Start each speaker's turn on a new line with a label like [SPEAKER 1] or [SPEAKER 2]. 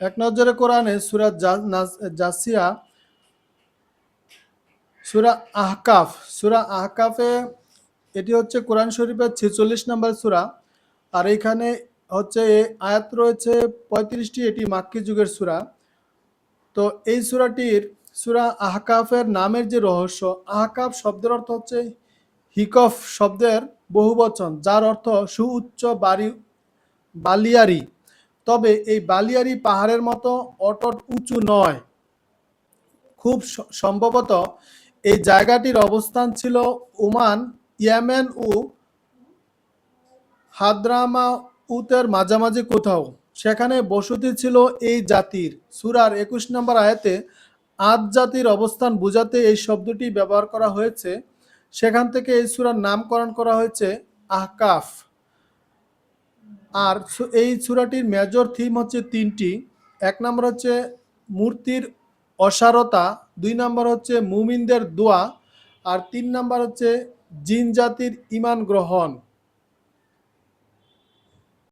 [SPEAKER 1] এক নজরে কোরআনে সূরা জাসিয়া, সূরা আহকাফ, সূরা আহকাফে এটি হচ্ছে কোরআন শরীফের 46 নম্বর সূরা। আর এখানে হচ্ছে আয়াত রয়েছে 35টি, এটি মাক্কি যুগের সূরা। তো এই সূরাটির, সূরা আহকাফের নামের যে রহস্য, আহকাফ শব্দের অর্থ হচ্ছে হিকফ শব্দের বহুবচন, যার অর্থ সুউচ্চ বাড়ি, বালিয়ারি। তবে এই বালিয়ারি পাহাড়ের মতো অটট উঁচু নয়। খুব সম্ভবত এই জায়গাটির অবস্থান ছিল ওমান, ইয়েমেন ও হাদ্রামাউতের মাঝামাঝি কোথাও। সেখানে বসতি ছিল এই জাতির। সূরার 21 নম্বর আয়াতে আদ জাতির অবস্থান বোঝাতে এই শব্দটি ব্যবহার করা হয়েছে। সেখান থেকে এই সূরার নামকরণ করা হয়েছে আহকাফ। আর এই সূরাটির মেজর থিম হচ্ছে তিনটি। এক নম্বর হচ্ছে মূর্তির অসারতা, দুই নম্বর হচ্ছে মুমিনদের দোয়া, আর তিন নম্বর হচ্ছে জিন জাতির ঈমান গ্রহণ।